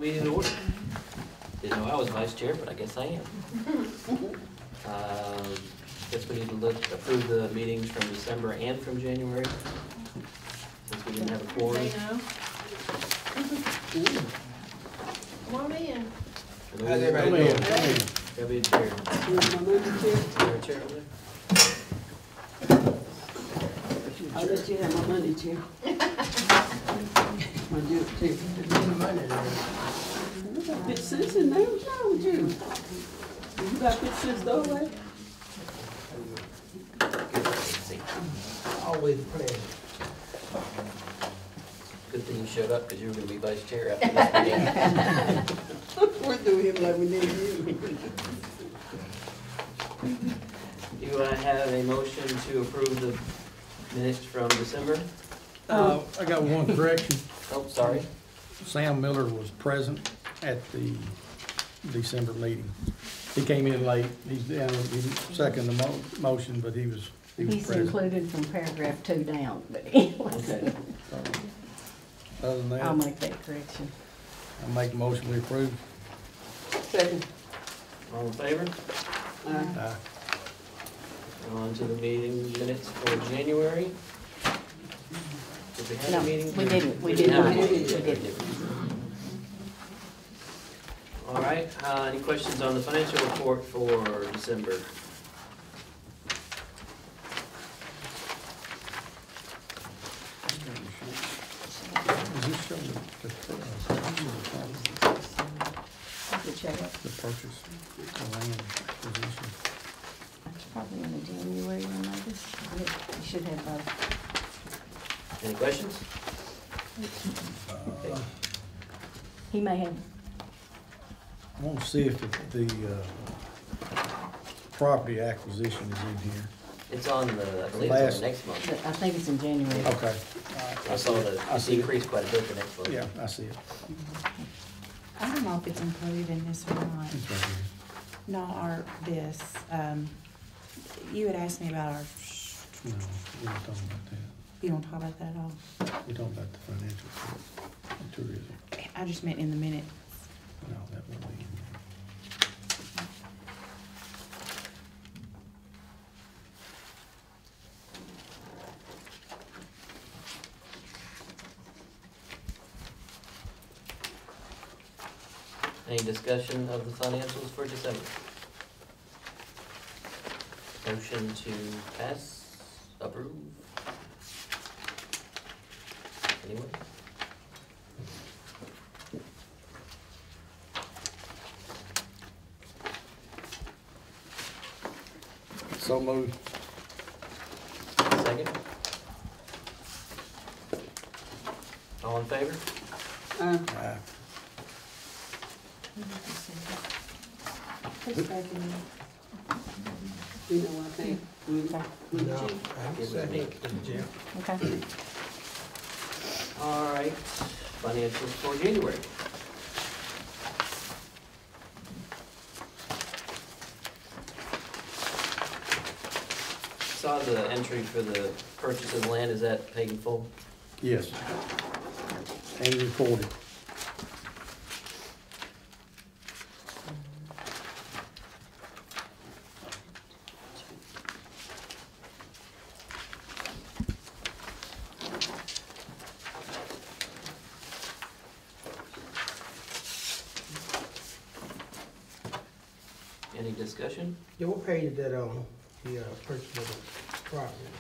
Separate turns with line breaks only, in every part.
Meeting in order. Didn't know I was vice chair, but I guess I am. Guess we need to approve the meetings from December and from January, since we didn't have a quorum.
Come on in.
How's everybody doing?
Gotta be a chair. Chair over there?
I'll let you have my money, Chair. My dude, too. You got 50 cents in there? What's wrong with you? You got 50 cents the other way?
Always a pleasure.
Good thing you showed up, because you were gonna be vice chair after this meeting.
We're doing him like we need you.
Do I have a motion to approve the minutes from December?
I got one correction.
Oh, sorry.
Sam Miller was present at the December meeting. He came in late. He's down, he seconded the motion, but he was
He's
present.
included from paragraph 2 down, but anyway.
Okay.
Other than
I'll
that,
make that correction.
I make a motion we approve.
Second.
All in favor?
Aye.
On to the meeting minutes for January. Did we have
No,
a meeting?
we didn't. We
didn't
did
have a
not.
meeting.
We didn't.
All right, any questions on the financial report for December?
Does this show the
Check it.
purchase, the land position?
That's probably in the January one, I guess. You should have both.
Any questions?
He may have.
I want to see if the property acquisition is in here.
It's on the, I believe it's on the next month.
I think it's in January.
Okay.
I saw that it's increased quite a bit the next month.
Yeah, I see it.
I don't know if it's included in this or not.
It's right here.
No, you had asked me about our,
No, we're not talking about that.
you don't talk about that at all?
We're talking about the financial and tourism.
I just meant in the minute.
No, that won't be in there.
Any discussion of the financials for December? Motion to pass, approve? Anyone?
So moved.
Second? All in favor?
Aye.
Who's second?
You know what I think?
Okay.
No, I'm second, Jim.
Okay.
All right, financials for January. Saw the entry for the purchase of land, is that paid in full?
Yes. And recorded.
Any discussion?
Yeah, what page is that on, the purchase of the property?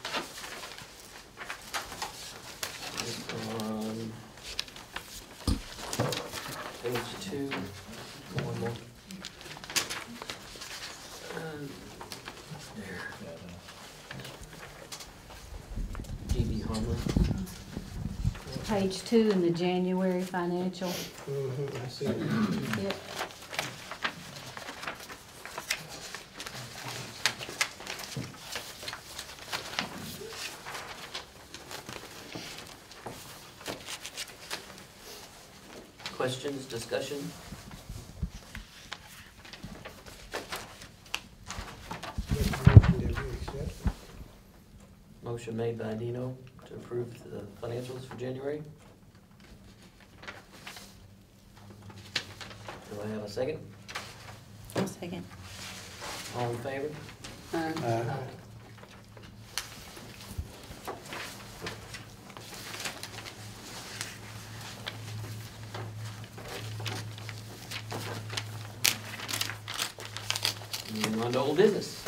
It's on page 2, one more. There. GB Harmon.
Page 2 in the January financial.
I see it.
Yep.
Questions, discussion?
Make a motion that we accept.
Motion made by Dino to approve the financials for January. Do I have a second?
I'll second.
All in favor? Moving on to old business.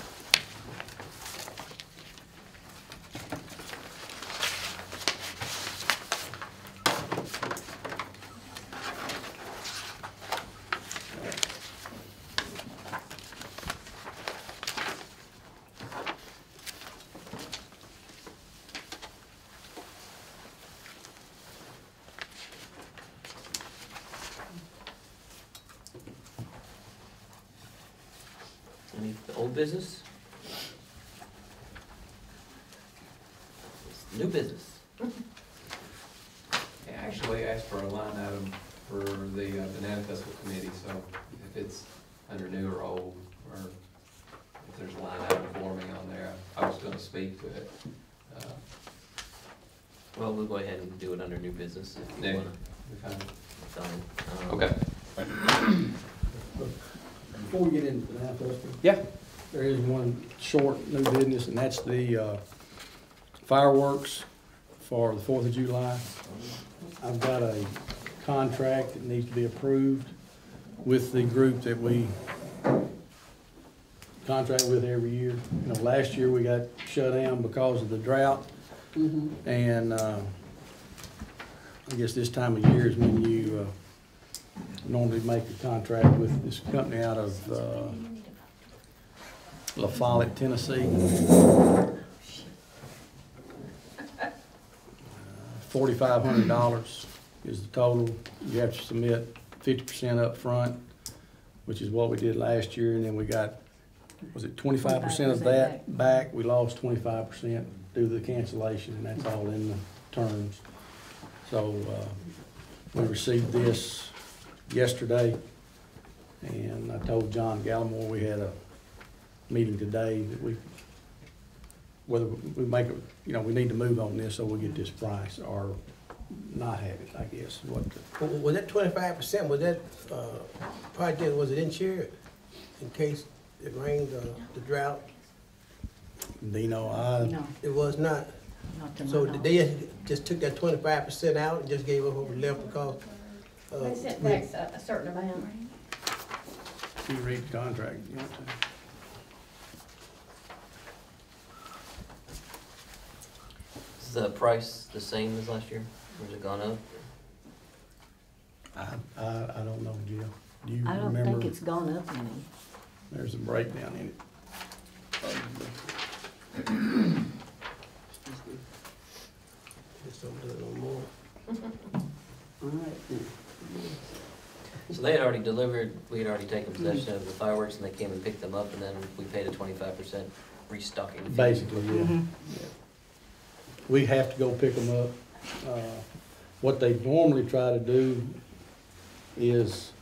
Any old business? New business.
Yeah, actually, I asked for a line item for the Banana Festival Committee, so if it's under new or old, or if there's a line item for me on there, I was gonna speak to it.
Well, we'll go ahead and do it under new business if you
Yeah.
wanna.
Okay.
Fine.
Okay.
Before we get into the Banana Festival.
Yeah.
There is one short new business, and that's the fireworks for the 4th of July. I've got a contract that needs to be approved with the group that we contract with every year. You know, last year we got shut down because of the drought, and I guess this time of year is when you normally make a contract with this company out of La Follette, Tennessee. $4,500 is the total. You have to submit 50% up front, which is what we did last year, and then we got, was it 25% of that back? We lost 25% due to the cancellation, and that's all in the terms. So we received this yesterday, and I told John Gallimore we had a meeting today that whether we make it, you know, we need to move on this so we get this price or not have it, I guess.
Was that 25%, was that, project, was it insured in case it rained, the drought?
Dino,
No,
It was not.
not to my
So
knowledge.
they just took that 25% out and just gave up what was left because,
They sent back a certain amount.
you read the contract, you want to.
Is the price the same as last year, or has it gone up?
I don't know, Jill. Do you
I don't
remember?
think it's gone up any.
There's a breakdown in it.
just don't do it no more.
All right, then.
So they had already delivered, we had already taken possession of the fireworks, and they came and picked them up, and then we paid a 25% restocking fee.
Basically, yeah.
Mhm.
Yeah. We have to go pick them up. What they normally try to do is,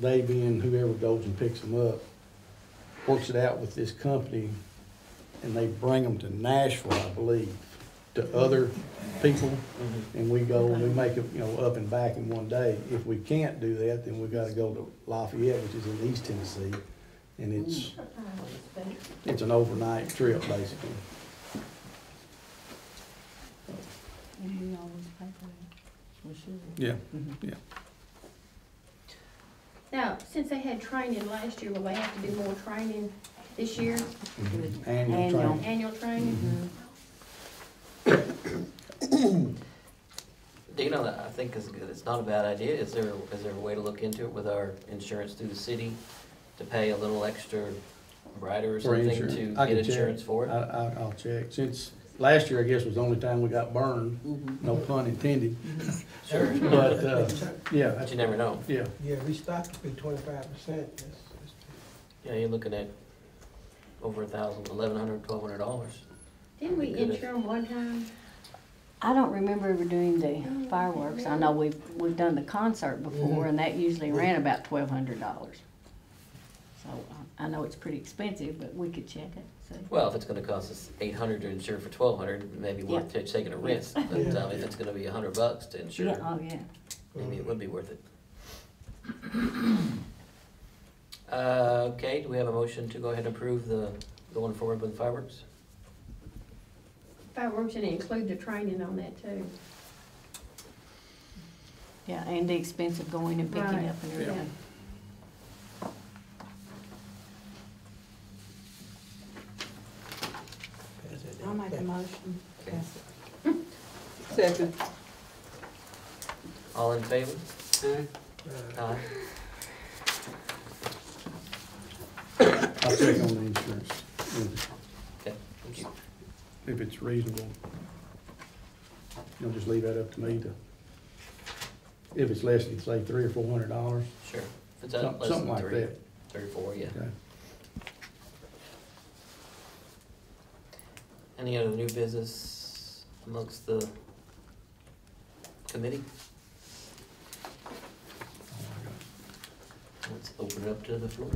they being whoever goes and picks them up, works it out with this company, and they bring them to Nashville, I believe, to other people, and we go and we make it, you know, up and back in one day. If we can't do that, then we gotta go to Lafayette, which is in East Tennessee, and it's an overnight trip, basically.
And we always pay for it. We should.
Yeah,
Mhm.
yeah.
Now, since they had training last year, will they have to do more training this year?
Annual
Annual.
training.
Annual training?
Do you know that, I think it's not a bad idea. Is there a way to look into it with our insurance through the city to pay a little extra rider or
For
something
insurance.
to
I
get
can check.
insurance for it?
I'll check. Since last year, I guess, was the only time we got burned, no pun intended.
Sure.
But, yeah,
But you never know.
yeah.
Yeah, restock would be 25%.
Yeah, you're looking at over $1,000, $1,100, $1,200.
Didn't we insure them one time?
I don't remember ever doing the fireworks. I know we've done the concert before, and that usually ran about $1,200. So I know it's pretty expensive, but we could check it, see.
Well, if it's gonna cost us $800 to insure for $1,200, it may be worth taking a risk. But if it's gonna be $100 to insure,
Yeah, oh, yeah.
maybe it would be worth it. Okay, do we have a motion to go ahead and approve the going forward with fireworks?
Fireworks, and include the training on that too.
Yeah, and the expense of going and picking
Right,
up and everything.
Pass that
I'll
down.
make a motion.
Okay.
Second.
All in favor?
Aye.
Aye.
I'll check on the insurance,
Okay, thank you.
if it's reasonable. You'll just leave that up to me to, if it's less than, say, $300 or $400,
Sure. If it's at less
something
than
like
three,
that.
34, yeah.
Okay.
Any other new business amongst the committee? Let's open it up to the floor.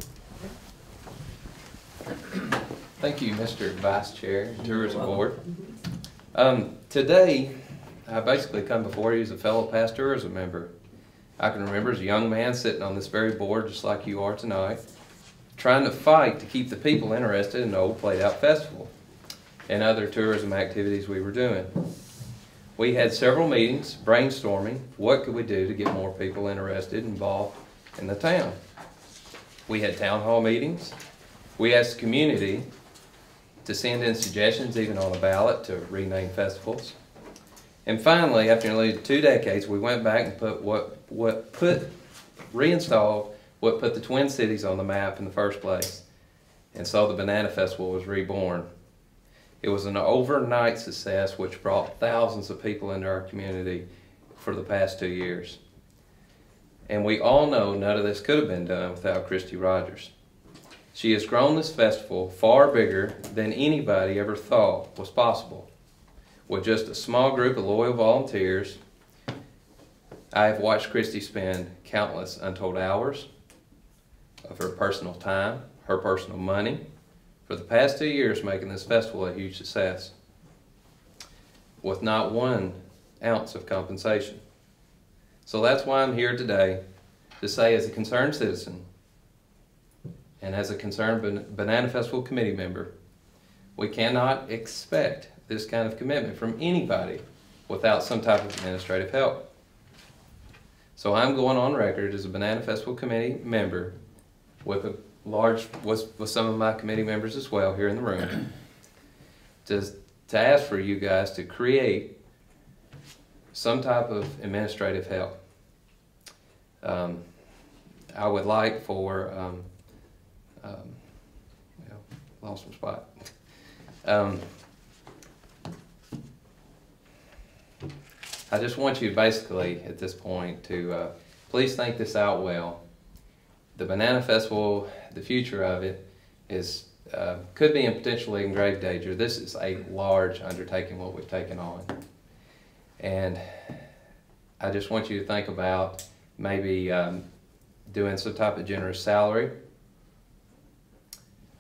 Thank you, Mr. Vice Chair, Tourism Board. Today, I basically come before you as a fellow past tourism member. I can remember as a young man sitting on this very board, just like you are tonight, trying to fight to keep the people interested in the old Played Out Festival and other tourism activities we were doing. We had several meetings brainstorming what could we do to get more people interested, involved in the town. We had town hall meetings. We asked the community to send in suggestions, even on a ballot, to rename festivals. And finally, after nearly 2 decades, we went back and reinstalled what put the Twin Cities on the map in the first place. And so the Banana Festival was reborn. It was an overnight success which brought thousands of people into our community for the past 2 years. And we all know none of this could have been done without Christie Rodgers. She has grown this festival far bigger than anybody ever thought was possible. With just a small group of loyal volunteers, I have watched Christie spend countless untold hours of her personal time, her personal money, for the past 2 years making this festival a huge success, with not 1 ounce of compensation. So that's why I'm here today to say, as a concerned citizen and as a concerned Banana Festival committee member, we cannot expect this kind of commitment from anybody without some type of administrative help. So I'm going on record as a Banana Festival committee member with some of my committee members as well here in the room to ask for you guys to create some type of administrative help. I would like for, lost my spot. I just want you basically at this point to please think this out well. The Banana Festival, the future of it is could be in potentially in grave danger. This is a large undertaking what we've taken on. And I just want you to think about maybe doing some type of generous salary.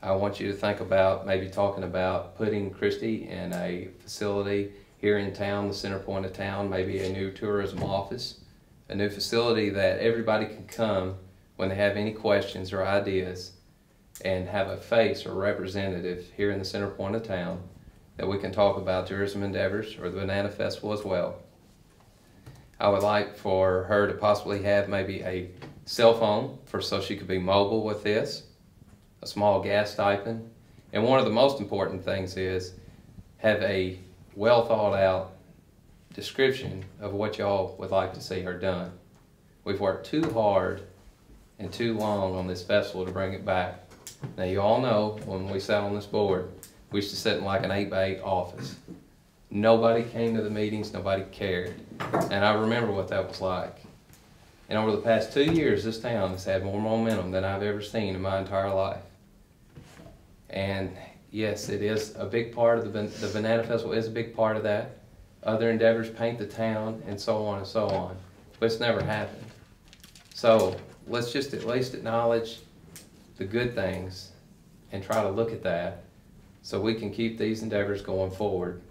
I want you to think about maybe talking about putting Christie in a facility here in town, the center point of town, maybe a new tourism office, a new facility that everybody can come when they have any questions or ideas, and have a face or representative here in the center point of town that we can talk about tourism endeavors or the Banana Festival as well. I would like for her to possibly have maybe a cell phone so she could be mobile with this, a small gas stipend, and one of the most important things is have a well thought out description of what y'all would like to see her done. We've worked too hard and too long on this festival to bring it back. Now you all know when we sat on this board, we used to sit in like an 8x8 office. Nobody came to the meetings, nobody cared. And I remember what that was like. And over the past 2 years, this town has had more momentum than I've ever seen in my entire life. And yes, it is a big part of the Banana Festival is a big part of that. Other endeavors paint the town and so on and so on. But it's never happened. So let's just at least acknowledge the good things and try to look at that so we can keep these endeavors going forward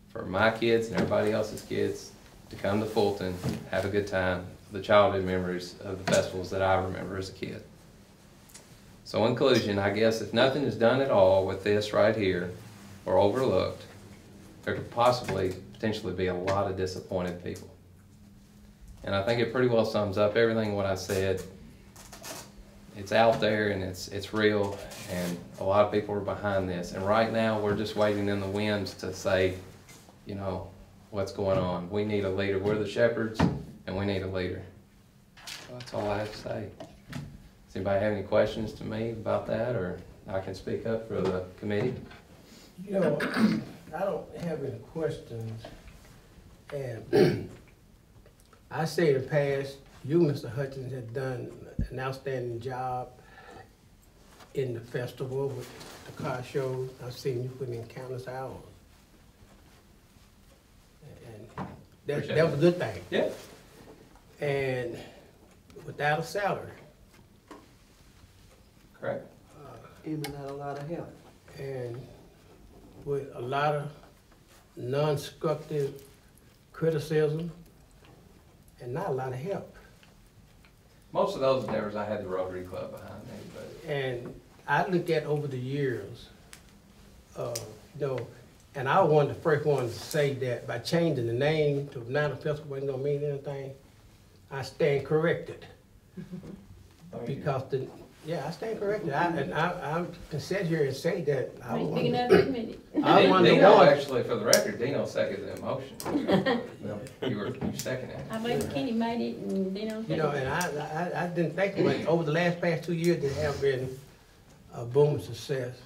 for my kids and everybody else's kids to come to Fulton, have a good time, the childhood memories of the festivals that I remember as a kid. So in conclusion, I guess if nothing is done at all with this right here, or overlooked, there could possibly, potentially be a lot of disappointed people. And I think it pretty well sums up everything what I said. It's out there and it's real, and a lot of people are behind this. And right now, we're just waiting in the winds to say, you know, what's going on. We need a leader. We're the shepherds, and we need a leader. So that's all I have to say. Does anybody have any questions to me about that, or I can speak up for the committee?
You know, I don't have any questions, and I say in the past, you, Mr. Hutchins, have done an outstanding job in the festival with the car shows. I've seen you put in countless hours. And that was a good thing.
Yeah.
And without a salary.
Correct.
And without a lot of help.
And with a lot of non-constructive criticism and not a lot of help.
Most of those endeavors, I had the Rotary Club behind me, but
And I looked at over the years, you know, and I was one of the first ones to say that by changing the name to Banana Festival wasn't gonna mean anything. I stand corrected. Because I stand corrected. I can sit here and say that I
Ain't
was
big
one
enough to admit it.
I won the
Dino,
one.
actually, for the record, Dino seconded the motion. You seconded it.
I believe Kenny made it and they don't.
You know, and I didn't think, but over the past 2 years, there have been a boom of success.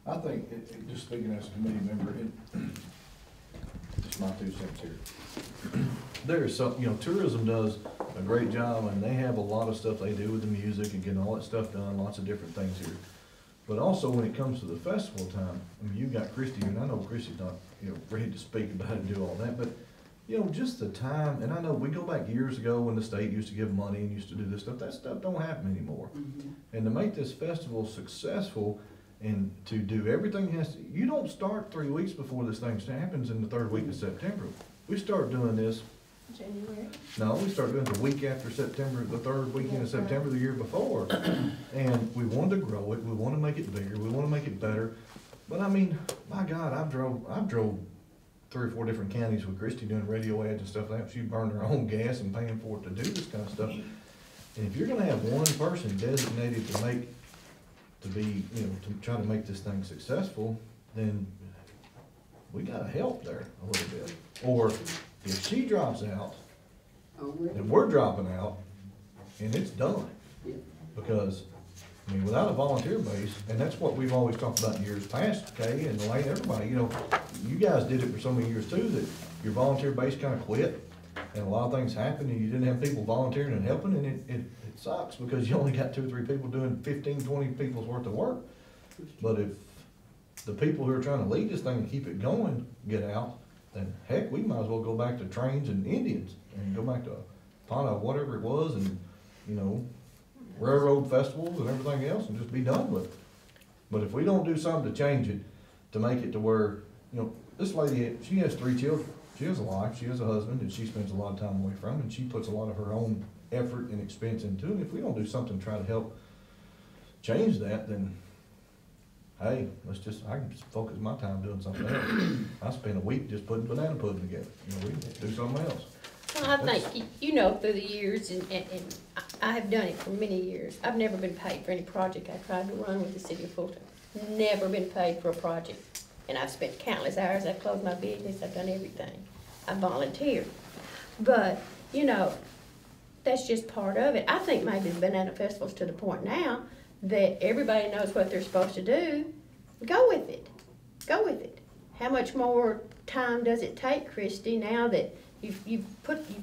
I think, just speaking as a committee member, just my 2 cents here. There is some, you know, tourism does a great job, and they have a lot of stuff they do with the music and getting all that stuff done, lots of different things here. But also, when it comes to the festival time, I mean, you got Christie, and I know Christie's not, you know, ready to speak about it and do all that, but, you know, just the time, and I know we go back years ago when the state used to give money and used to do this stuff, that stuff don't happen anymore. And to make this festival successful, and to do everything you don't start 3 weeks before this thing happens in the 3rd week of September. We start doing this,
January.
no, we start doing it the week after September, the 3rd weekend of September the year before. And we wanted to grow it, we want to make it bigger, we want to make it better. But I mean, my God, I've drove 3 or 4 different counties with Christie doing radio ads and stuff like that. She burned her own gas and paying for it to do this kind of stuff. And if you're gonna have one person designated to be, you know, to try to make this thing successful, then we gotta help there a little bit. Or if she drops out, then we're dropping out, and it's done. Because, I mean, without a volunteer base, and that's what we've always talked about in years past, Kay and Elaine, everybody, you know, you guys did it for so many years too, that your volunteer base kinda quit, and a lot of things happened, and you didn't have people volunteering and helping, and it sucks, because you only got 2 or 3 people doing 15, 20 people's worth of work. But if the people who are trying to lead this thing and keep it going get out, then heck, we might as well go back to trains and Indians, and go back to Pana, whatever it was, and, you know, railroad festivals and everything else, and just be done with it. But if we don't do something to change it, to make it to where, you know, this lady, she has 3 children. She has a life, she has a husband, and she spends a lot of time away from, and she puts a lot of her own effort and expense into it. If we don't do something to try to help change that, then, hey, I can just focus my time doing something else. I spend a week just putting banana pudding together, you know, we can do something else.
Well, I think, you know, through the years, and I have done it for many years, I've never been paid for any project I tried to run with the city of Fulton. Never been paid for a project. And I've spent countless hours, I've closed my business, I've done everything. I volunteered. But, you know, that's just part of it. I think maybe the Banana Festival's to the point now that everybody knows what they're supposed to do. Go with it. Go with it. How much more time does it take, Christie, now that you've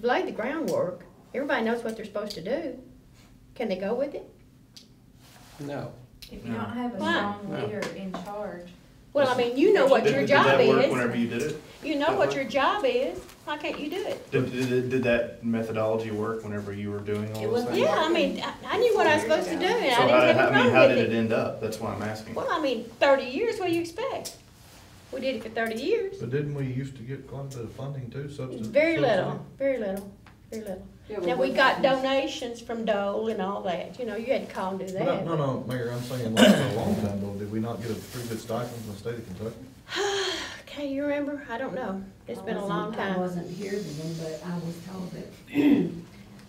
laid the groundwork? Everybody knows what they're supposed to do. Can they go with it?
No.
If you don't have a
Why?
strong leader in charge.
Well, I mean, you know what your
Did
job
that work
is.
whenever you did it?
You know what your job is. Why can't you do it?
Did that methodology work whenever you were doing all those things?
Yeah, I mean, I knew what I was supposed to do, and I
So
didn't have a problem
how
with
did it
it.
end up? That's why I'm asking.
Well, I mean, 30 years, what do you expect? We did it for 30 years.
But didn't we used to get quite a bit of funding too, substance?
Very little, very little. very little.
Yeah,
Now,
but
we
what
got
happens-
donations from Dole and all that, you know, you had to call and do that.
No, Mayor, I'm saying like a long time ago, did we not get a pretty good stipend from the state of Kentucky?
Can you remember? I don't know. It's been a long
I
time.
wasn't here then, but I was told that,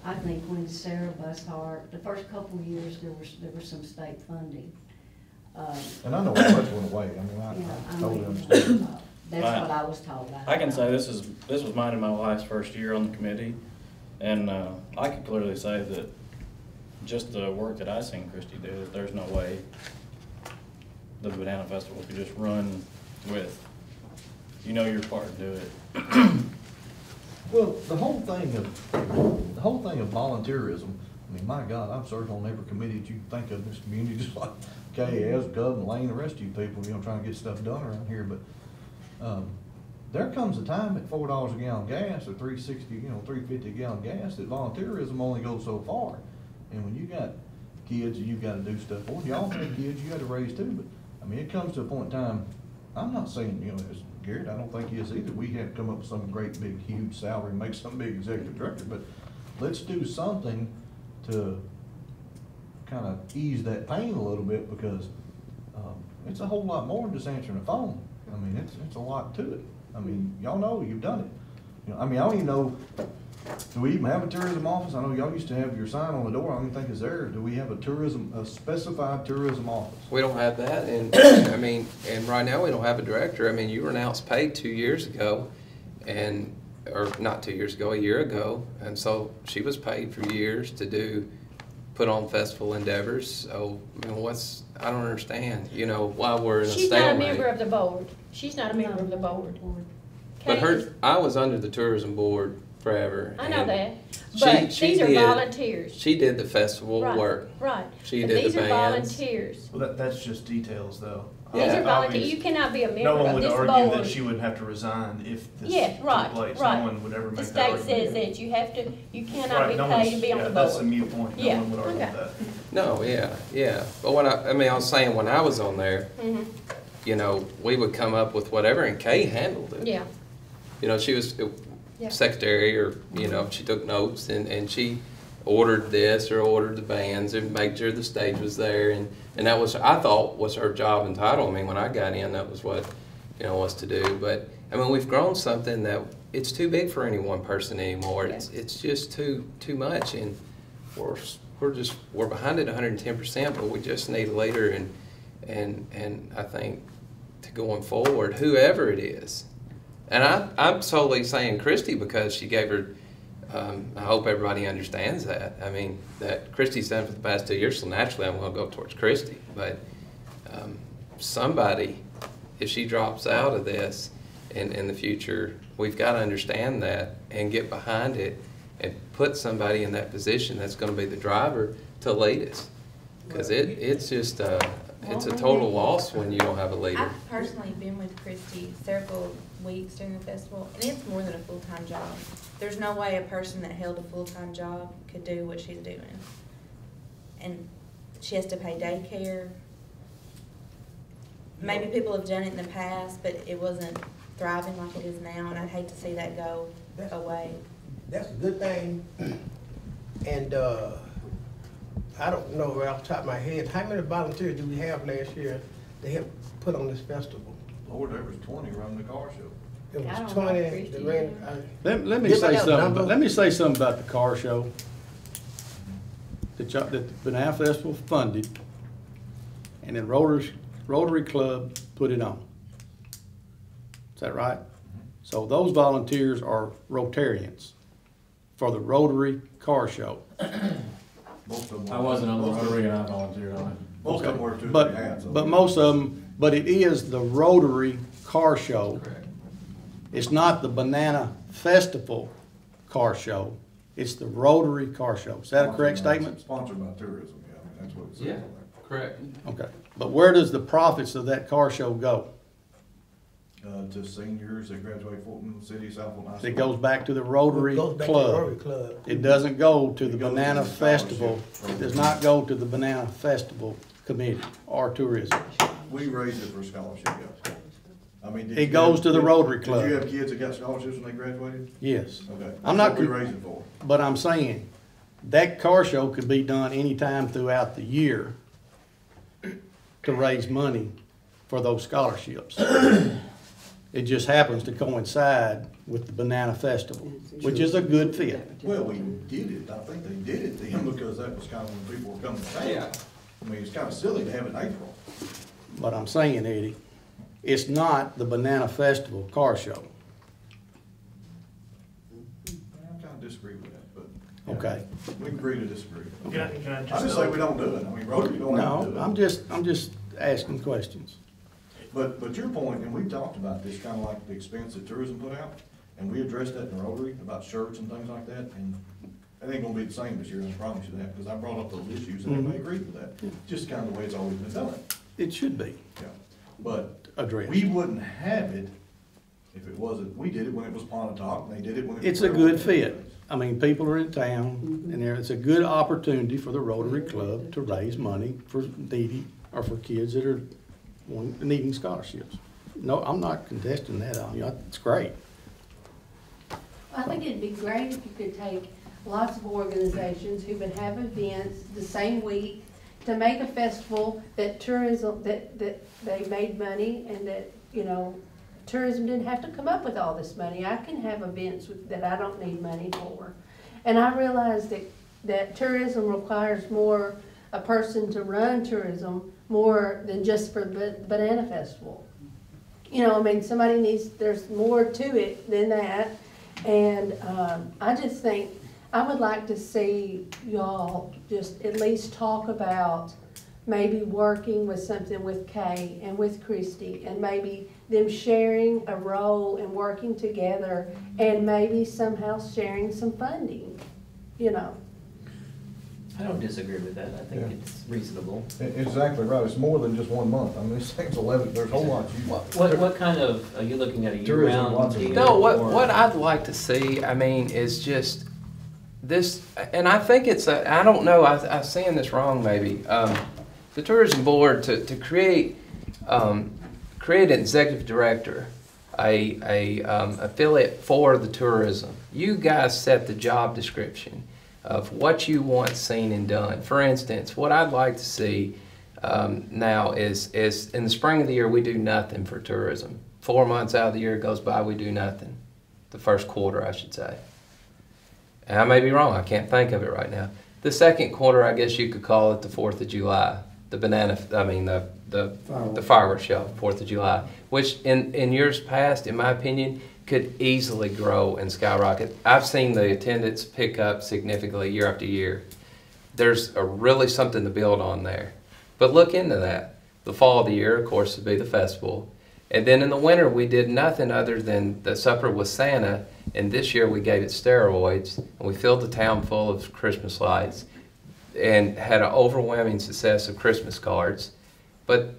I think when Sarah Bushart, the first couple of years, there was some state funding.
And I know how much went away, I mean,
Yeah,
I totally understand.
That's what I was told.
I can say this was mine and my wife's first year on the committee, and I can clearly say that just the work that I seen Christie do, there's no way the Banana Festival could just run with, you know, your part to do it.
Well, the whole thing of volunteerism, I mean, my God, I've served on every committee that you think of in this community, just like KS, Gov, and Lane, the rest of you people, you know, trying to get stuff done around here, but, there comes a time at $4 a gallon gas, or $3.60, you know, $3.50 a gallon gas, that volunteerism only goes so far. And when you got kids that you've gotta do stuff for, y'all have kids you gotta raise too, but, I mean, it comes to a point in time, I'm not saying, you know, as Garrett, I don't think he is either, we have to come up with some great, big, huge salary and make some big executive director, but let's do something to kind of ease that pain a little bit, because, it's a whole lot more than just answering the phone. I mean, it's a lot to it. I mean, y'all know, you've done it. You know, I mean, I don't even know, do we even have a tourism office? I know y'all used to have your sign on the door, I don't even think it's there. Do we have a specified tourism office?
We don't have that, and, I mean, and right now we don't have a director. I mean, you were announced paid 2 years ago, and, or not 2 years ago, a year ago, and so she was paid for years to put on festival endeavors. So, I mean, I don't understand, you know, why we're in a
She's not a
stalemate.
member of the board. She's not a member of the board.
But
Katie,
I was under the tourism board forever.
I know
and
that,
she
but these are
did-
volunteers.
She did the festival
Right,
work.
Right.
She
But
did
these
the
are
bands.
volunteers.
Well, that's just details, though.
These are volunteers.
Obvious-
You cannot be a
No
member
one
of
would
this
argue that
board.
she would have to resign if this
Yeah, right,
took place.
right.
No one would ever
The
make that
state
argument.
says that you cannot
Right,
be
no
paid to
one's-
be on
yeah,
the
that's a
board.
mute point. No
Yeah,
one would argue
okay.
that.
No, yeah. But I mean, I was saying when I was on there,
Mhm.
you know, we would come up with whatever, and Kay handled it.
Yeah,
You know, she was
Yeah.
secretary, or, you know, she took notes, and she ordered this or ordered the bands and made sure the stage was there, and that was, I thought, was her job and title. I mean, when I got in, that was what, you know, was to do. But, I mean, we've grown something that it's too big for any one person anymore. It's just too much, and we're behind it 110%, but we just need a leader, and I think to going forward, whoever it is. And I'm solely saying Christie because she gave her, I hope everybody understands that. I mean, that Christie's done for the past 2 years, so naturally I'm going to go towards Christie. But somebody, if she drops out of this in the future, we've got to understand that and get behind it and put somebody in that position that's going to be the driver to lead us. Because it's just, it's a total loss when you don't have a leader.
I've personally been with Christie several weeks during the festival, and it's more than a full-time job. There's no way a person that held a full-time job could do what she's doing. And she has to pay daycare. Maybe people have done it in the past, but it wasn't thriving like it is now, and I'd hate to see that go away.
That's a good thing. And, I don't know right off the top of my head, how many volunteers do we have last year to help put on this festival?
Lord, there was 20 running the car show.
It
I
was
don't know,
20,
Christie.
the ran,
Let me
Give
say
me that
something,
number.
let me say something about the car show that the Banana Festival funded, and then Rotary Club put it on. Is that right? So those volunteers are Rotarians for the Rotary Car Show.
Most of them
I wasn't on the Rotary and I volunteered on it.
Most of them were too.
But most of them, but it is the Rotary Car Show.
Correct.
It's not the Banana Festival Car Show. It's the Rotary Car Show. Is that a correct statement?
Sponsored by tourism, yeah, I mean, that's what it says.
Yeah,
on there.
correct.
Okay. But where does the profits of that car show go?
To seniors that graduate Fulton City, South Fulton High School.
It goes back to the Rotary
goes back to the Rotary
Club.
Club.
It doesn't go to the
It goes to
Banana
the scholarship.
Festival. It does not go to the Banana Festival Committee or tourism.
We raised it for scholarship, yes. I mean, did
It
you
goes
have-
to the Rotary
Did you have
Club.
kids that got scholarships when they graduated?
Yes.
Okay.
I'm
That's
not
what we
con-
raised it for.
But I'm saying, that car show could be done anytime throughout the year to raise money for those scholarships. It just happens to coincide with the Banana Festival, which is a good fit.
Well, we did it, I think they did it then because that was kind of when people were coming to town.
Yeah.
I mean, it's kind of silly to have it in April.
But I'm saying, Eddie, it's not the Banana Festival car show.
I kind of disagree with that, but.
Okay.
We can agree to disagree.
Can I
I just say we don't do it. I mean, Rotary don't have to do it.
No, I'm just asking questions.
But your point, and we've talked about this, kind of like the expense that tourism put out, and we addressed that in the Rotary about shirts and things like that, and it ain't gonna be the same this year, I promise you that, because I brought up those issues, and everybody agreed with that. Just kind of the way it's always been done.
It should be
Yeah. But
addressed.
we wouldn't have it if it wasn't, we did it when it was Pontotoc, and they did it when it was.
It's a good fit. I mean, people are in town, and it's a good opportunity for the Rotary Club to raise money for needy, or for kids that are needing scholarships. No, I'm not contesting that on you. It's great.
I think it'd be great if you could take lots of organizations who would have events the same week to make a festival that tourism, that they made money and that, you know, tourism didn't have to come up with all this money. I can have events that I don't need money for. And I realize that tourism requires more, a person to run tourism more than just for the Banana Festival. You know, I mean, somebody needs, there's more to it than that. And I just think, I would like to see y'all just at least talk about maybe working with something with Kay and with Christie, and maybe them sharing a role and working together, and maybe somehow sharing some funding, you know.
I don't disagree with that. I think
Yeah.
it's reasonable.
Exactly right. It's more than just 1 month. I mean, this thing's 11, there's a whole lot you.
What kind of, are you looking at a
Tourism,
year-round
lots of-
deal?
No,
or-
what I'd like to see, I mean, is just this, and I think it's, I don't know, I'm saying this wrong maybe. The tourism board to create an executive director, a affiliate for the tourism. You guys set the job description of what you want seen and done. For instance, what I'd like to see now is in the spring of the year we do nothing for tourism. 4 months out of the year goes by, we do nothing. The first quarter, I should say. And I may be wrong, I can't think of it right now. The second quarter, I guess you could call it the 4th of July. The fireworks show, 4th of July. Which in years past, in my opinion, could easily grow and skyrocket. I've seen the attendance pick up significantly year after year. There's really something to build on there. But look into that. The fall of the year, of course, would be the festival. And then in the winter, we did nothing other than the supper with Santa. And this year, we gave it steroids. And we filled the town full of Christmas lights and had an overwhelming success of Christmas cards. But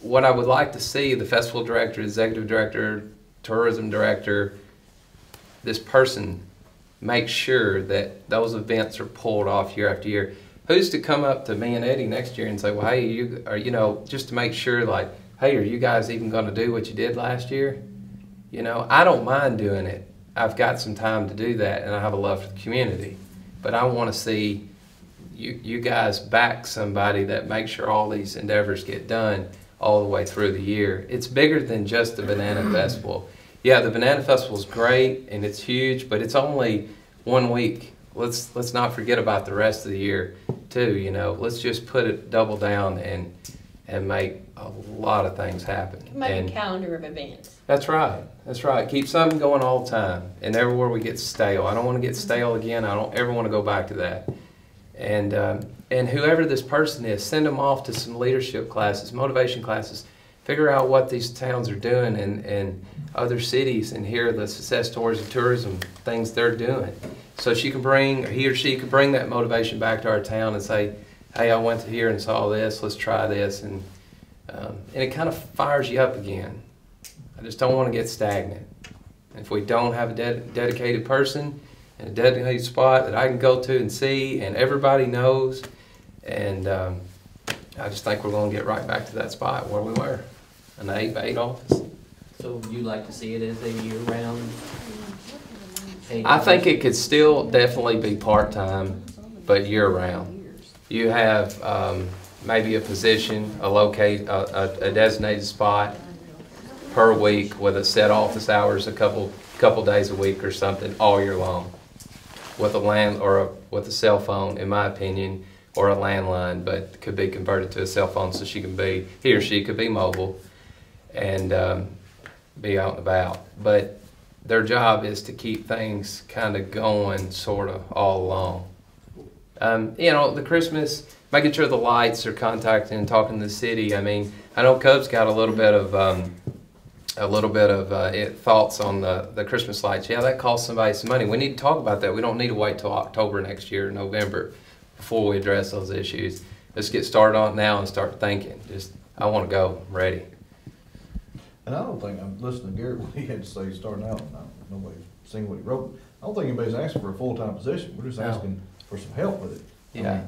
what I would like to see, the festival director, executive director, tourism director, this person make sure that those events are pulled off year after year. Who's to come up to me and Eddie next year and say, well, hey, you know, just to make sure, like, hey, are you guys even going to do what you did last year? You know, I don't mind doing it. I've got some time to do that, and I have a love for the community. But I want to see you guys back somebody that makes sure all these endeavors get done all the way through the year. It's bigger than just the Banana Festival. Yeah, the Banana Festival is great, and it's huge, but it's only 1 week. Let's not forget about the rest of the year, too, you know. Let's just put it double down and make a lot of things happen.
Make a calendar of events.
That's right. That's right. Keep something going all the time. And everywhere we get stale. I don't want to get stale again. I don't ever want to go back to that. And whoever this person is, send them off to some leadership classes, motivation classes. Figure out what these towns are doing and other cities, and hear the success stories of tourism, things they're doing. So she can bring, or he or she can bring that motivation back to our town and say, hey, I went to here and saw this, let's try this. And it kind of fires you up again. I just don't want to get stagnant. If we don't have a dedicated person and a dedicated spot that I can go to and see and everybody knows, and I just think we're going to get right back to that spot where we were, an 8x8 office.
So you like to see it as a year-round?
I think it could still definitely be part-time, but year-round. You have maybe a position, a designated spot per week with a set office hours, a couple days a week or something all year long, with a with a cell phone, in my opinion, or a landline, but could be converted to a cell phone so he or she could be mobile and be out and about. But their job is to keep things kind of going sort of all along. You know, the Christmas, making sure the lights are contacting and talking to the city. I mean, I know Cub's got a little bit of thoughts on the Christmas lights. Yeah, that costs somebody some money. We need to talk about that. We don't need to wait till October next year, November, before we address those issues. Let's get started on it now and start thinking. I want to go. I'm ready.
And I don't think, I'm listening to Garrett, what he had to say starting out, nobody's seen what he wrote. I don't think anybody's asking for a full-time position. We're just asking for some help with it.
Yeah.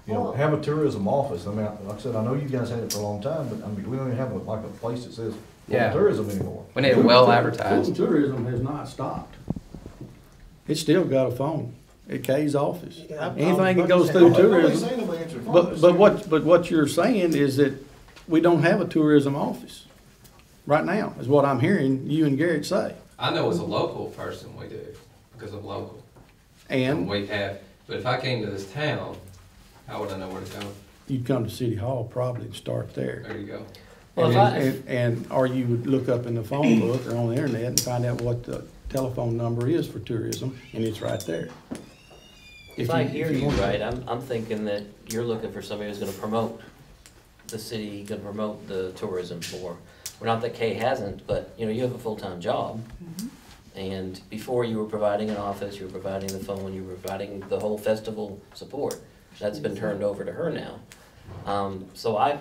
You know, have a tourism office. I mean, like I said, I know you guys had it for a long time, but I mean, we don't even have like a place that says Fulton Tourism anymore.
We need it well advertised.
Fulton Tourism has not stopped. It's still got a phone at Kay's office. Anything that goes through tourism. But what you're saying is that we don't have a tourism office right now, is what I'm hearing you and Garrett say.
I know as a local person we do, because I'm local.
And
we have, but if I came to this town, how would I know where to go?
you'd come to City Hall probably and start there.
There you go.
And or you would look up in the phone book or on the internet and find out what the telephone number is for tourism, and it's right there.
If I hear you right, I'm thinking that you're looking for somebody who's gonna promote the city, gonna promote the tourism more. Well, not that Kay hasn't, but you know, you have a full-time job.
Mm-hmm.
And before you were providing an office, you were providing the phone, you were providing the whole festival support. That's been turned over to her now. So I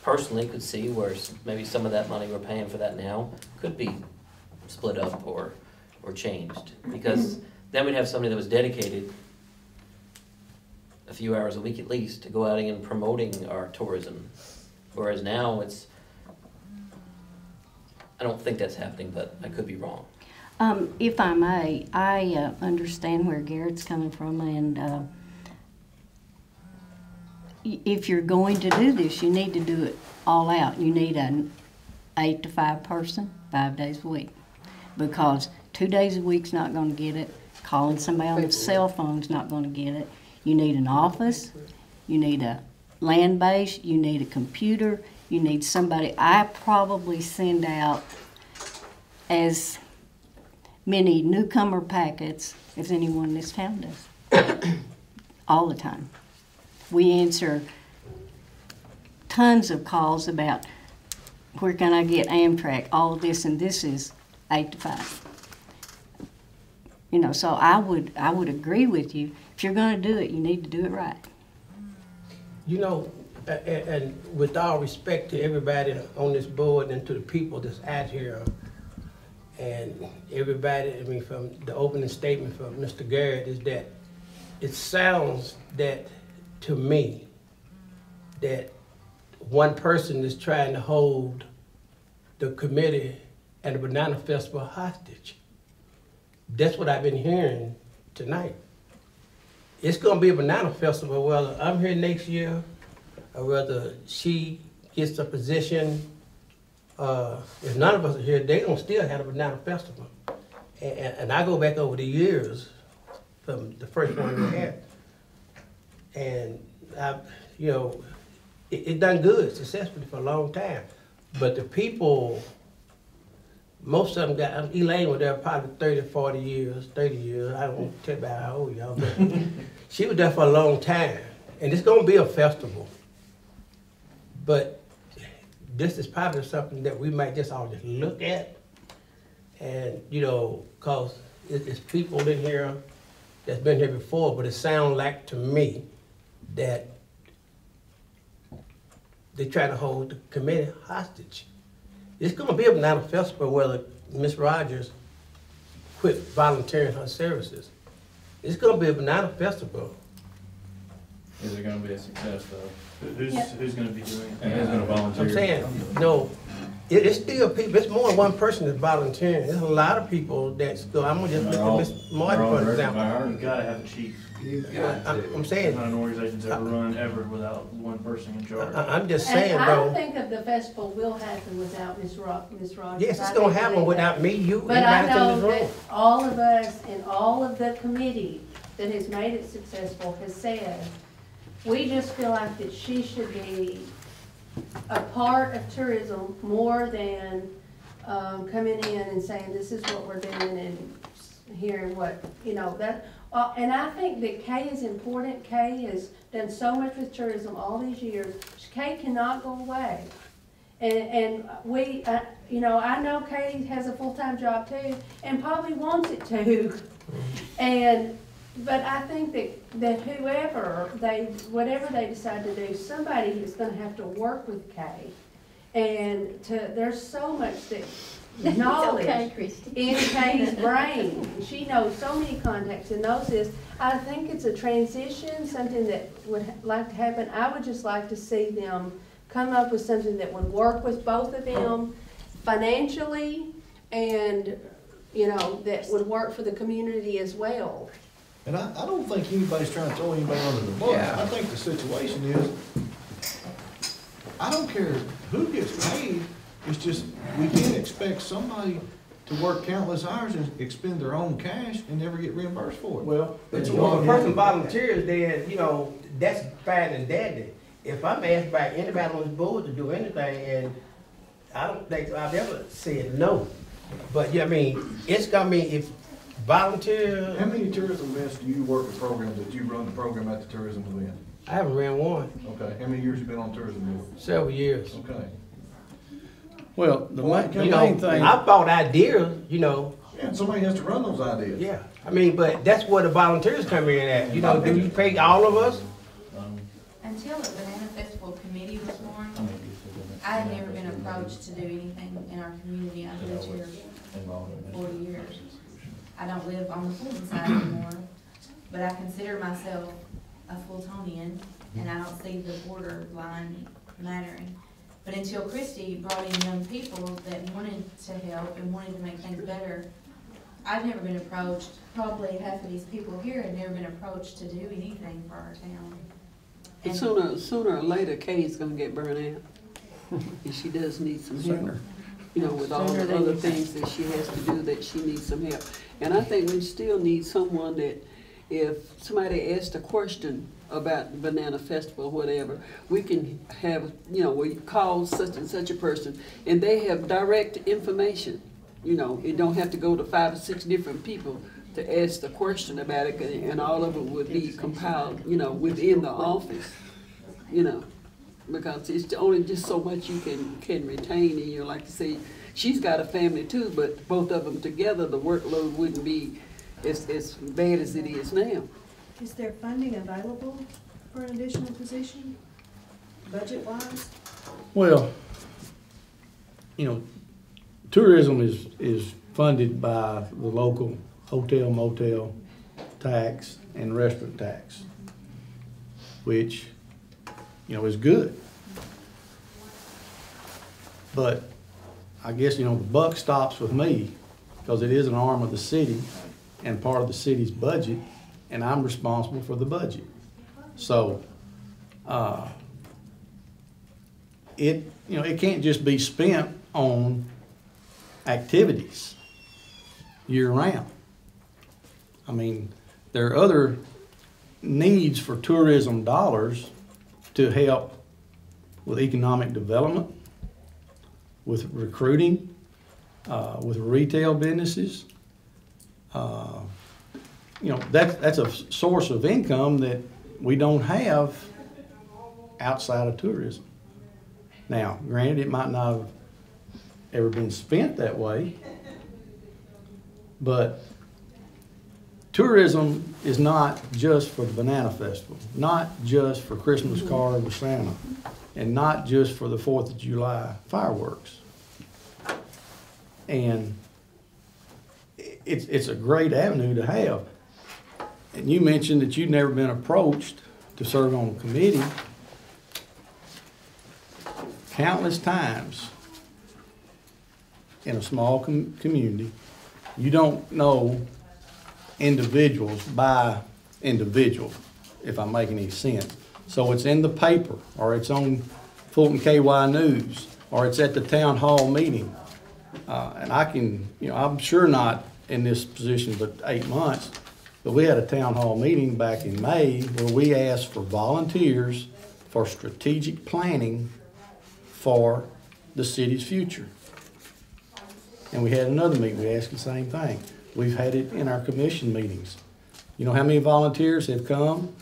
personally could see where maybe some of that money we're paying for that now could be split up or changed. Because then we'd have somebody that was dedicated a few hours a week at least to go out and promoting our tourism. Whereas now it's, I don't think that's happening, but I could be wrong.
If I may, I understand where Garrett's coming from, and if you're going to do this, you need to do it all out. You need an 8 to 5 person, 5 days a week, because 2 days a week's not going to get it. Calling somebody on the cell phone's not going to get it. You need an office, you need a land base, you need a computer, you need somebody. I probably send out as many newcomer packets as anyone in this town does, all the time. We answer tons of calls about where can I get Amtrak, all of this, and this is 8 to 5. You know, so I would agree with you. If you're going to do it, you need to do it right.
You know, and with all respect to everybody on this board and to the people that's out here, and everybody, I mean, from the opening statement from Mr. Garrett is that it sounds that, to me, that one person is trying to hold the committee and the Banana Festival hostage. That's what I've been hearing tonight. It's gonna be a Banana Festival, whether I'm here next year or whether she gets a position. If none of us are here, they gonna still have a Banana Festival. And I go back over the years from the first one we had. And you know, it done good successfully for a long time. But the people, most of them got, Elaine was there probably 30 years. I don't want to tell about how old y'all, but she was there for a long time. And it's gonna be a festival. But this is probably something that we might just all just look at. And, you know, cause it's people in here that's been here before, but it sounds like to me that they try to hold the committee hostage. It's gonna be a Banana Festival whether Ms. Rodgers quit volunteering her services. It's gonna be a Banana Festival.
Is it gonna be a success though?
Who's gonna be doing it?
And who's gonna volunteer?
I'm saying, no, It's still people, it's more than one person that's volunteering. There's a lot of people that's, so I'm gonna just look at Miss Martin for example.
You gotta have a chief.
I'm
There's
saying,
not an organization's ever run ever without one person in charge.
I'm just saying,
And I
though.
don't think that the festival will happen without Miss Rodgers.
Yes, it's
I
gonna
do
happen
believe
without
that.
me, you,
But I
anybody that's in
know
this
that
room.
all of us and all of the committee that has made it successful has said, we just feel like that she should be a part of tourism more than, coming in and saying, this is what we're doing and hearing what, you know, that, and I think that Kay is important. Kay has done so much with tourism all these years. Kay cannot go away. And we, you know, I know Kay has a full-time job too, and probably wants it to. But I think that whatever they decide to do, somebody is gonna have to work with Kay. And there's so much knowledge
Okay, Christie.
in Kay's brain. She knows so many contacts and knows this. I think it's a transition, something that would like to happen. I would just like to see them come up with something that would work with both of them financially and, you know, that would work for the community as well.
And I don't think anybody's trying to throw anybody under the bus.
Yeah.
I think the situation is, I don't care who gets paid, it's just, we can't expect somebody to work countless hours and expend their own cash and never get reimbursed for it.
Well,
That's
if
what
a person volunteers, then, you know, that's fine and dandy. If I'm asked by anybody on this board to do anything, and I don't think I've ever said no. But, yeah, I mean, it's gonna be, if volunteer.
How many tourism events do you work with programs that you run the program at the tourism event?
I haven't ran one.
Okay, how many years you been on tourism board?
Several years.
Okay.
Well, the main
You
thing.
know, I bought ideas, you know.
And somebody has to run those ideas.
Yeah, I mean, but that's where the volunteers come in at. You know, do you pay all of us?
Until the Banana Festival Committee was formed, I had never been approached to do anything in our community. I've lived here 40 years. I don't live on the Fulton side anymore, but I consider myself a Fultonian, and I don't see the borderline mattering. But until Christie brought in young people that wanted to help and wanted to make things better, I've never been approached. Probably half of these people here have never been approached to do anything for our town.
And sooner or later, Kay's gonna get burnt out. And she does need some help. You know, with all the other things that she has to do, that she needs some help. And I think we still need someone that, if somebody asks a question about the Banana Festival or whatever, we can have, you know, we call such and such a person, and they have direct information. You know, it don't have to go to 5 or 6 different people to ask the question about it, and all of it would be compiled, you know, within the office, you know, because it's only just so much you can retain in you. Like you say, she's got a family too, but both of them together, the workload wouldn't be as bad as it is now.
Is there funding available for an additional position, budget-wise?
Well, you know, tourism is funded by the local hotel, motel tax and restaurant tax, which, you know, is good. But I guess, you know, the buck stops with me, because it is an arm of the city and part of the city's budget, and I'm responsible for the budget. So, you know, it can't just be spent on activities year-round. I mean, there are other needs for tourism dollars to help with economic development, with recruiting, with retail businesses. You know, that's a source of income that we don't have outside of tourism. Now, granted, it might not have ever been spent that way, but tourism is not just for the Banana Festival, not just for Christmas card with Santa, and not just for the 4th of July fireworks. And it's a great avenue to have. And you mentioned that you've never been approached to serve on a committee. Countless times in a small community, you don't know individuals by individual, if I'm making any sense. So it's in the paper, or it's on Fulton KY News, or it's at the town hall meeting. And I can, I'm sure not in this position but 8 months, but we had a town hall meeting back in May where we asked for volunteers for strategic planning for the city's future. And we had another meeting, we asked the same thing. We've had it in our commission meetings. You know how many volunteers have come?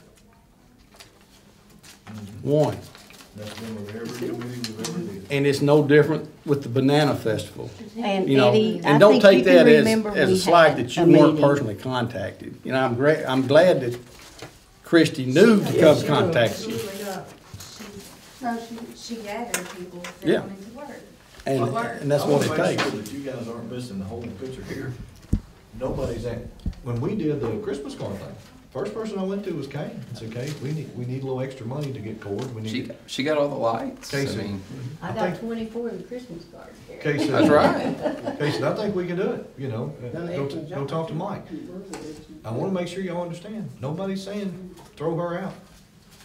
One.
That's been with every committee we've ever did.
And it's no different with the Banana Festival.
And
You know,
Eddie, I
and don't
think
take
you can
that
remember
as a
we
slight
had
that you
a
weren't
meeting.
personally contacted. I'm glad that Christie knew to come contact you.
No, she gathered people that
Yeah.
wanted to work.
And that's what it
I wanna make
takes.
sure that you guys aren't missing the whole picture here. Nobody's at, when we did the Christmas card thing, first person I went to was Kay. I said, Kay, we need a little extra money to get cord. We need.
She got all the lights. I
Casey.
mean,
I got 24 of the Christmas cards here.
Kay said,
that's right.
Kay said, I think we can do it,
Done an
go
excellent
go
job.
talk to Mike. I wanna make sure y'all understand, nobody's saying throw her out.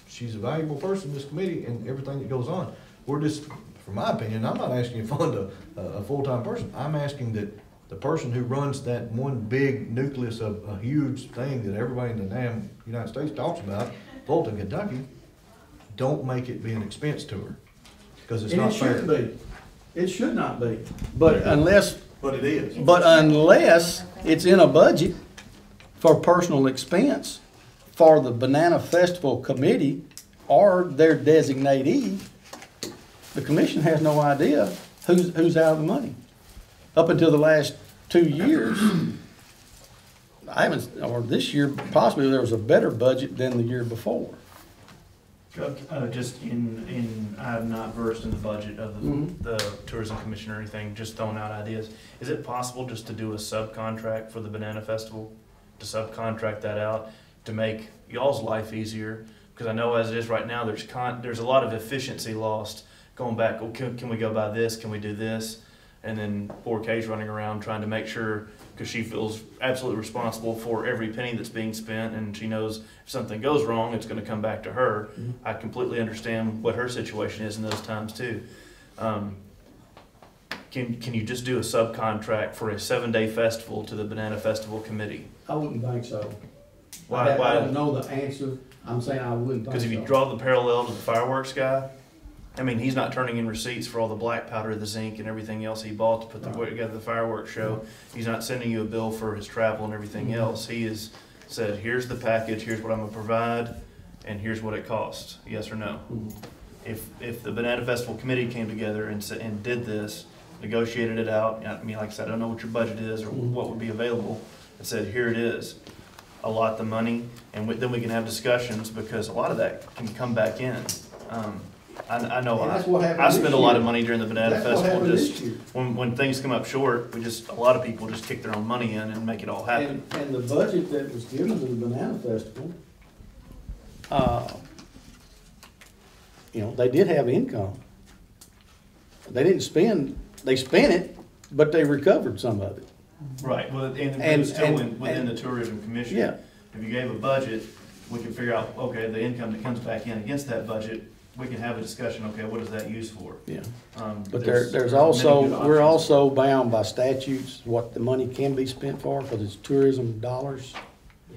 She's a valuable person in this committee and everything that goes on. We're just, from my opinion, I'm not asking you to fund a full-time person. I'm asking that the person who runs that one big nucleus of a huge thing that everybody in the damn United States talks about, Fulton, Kentucky, don't make it be an expense to her, because it's
And
not
it
fair.
shouldn't be. It should not be. But unless
But it is.
it's in a budget for personal expense for the Banana Festival Committee or their designatee, the commission has no idea who's out of the money. Up until the last 2 years, or this year, possibly there was a better budget than the year before.
Just I'm not versed in the budget of the tourism commission or anything, just throwing out ideas. Is it possible just to do a subcontract for the Banana Festival? To subcontract that out to make y'all's life easier? Because I know as it is right now, there's a lot of efficiency lost going back, can we go buy this, can we do this? And then 4K's running around trying to make sure, because she feels absolutely responsible for every penny that's being spent, and she knows if something goes wrong, it's gonna come back to her. I completely understand what her situation is in those times too. Can you just do a subcontract for a 7-day festival to the Banana Festival Committee?
I wouldn't think so.
Why?
I don't know the answer. I'm saying I wouldn't think so.
Because if you draw the parallel to the fireworks guy, I mean, he's not turning in receipts for all the black powder, the zinc, and everything else he bought to put together the fireworks show. He's not sending you a bill for his travel and everything else. He has said, here's the package, here's what I'm gonna provide, and here's what it costs, yes or no? If the Banana Festival Committee came together and did this, negotiated it out, I mean, like I said, I don't know what your budget is or what would be available, and said, here it is, allot the money, and then we can have discussions, because a lot of that can come back in. I know
And that's what happened
I spend
this
a lot
year.
of money during the Banana
That's what
Festival.
happened
Just
this year.
when things come up short, a lot of people just kick their own money in and make it all happen.
And the budget that was given to the Banana Festival, they did have income. They didn't they spent it, but they recovered some of it.
Right, well, and
And-
it was still
and-
within the tourism commission.
Yeah.
If you gave a budget, we can figure out, okay, the income that comes back in against that budget, we can have a discussion, okay, what is that used for?
Yeah. But
There's
there's
many
also,
good
we're
options.
also bound by statutes, what the money can be spent for, because it's tourism dollars.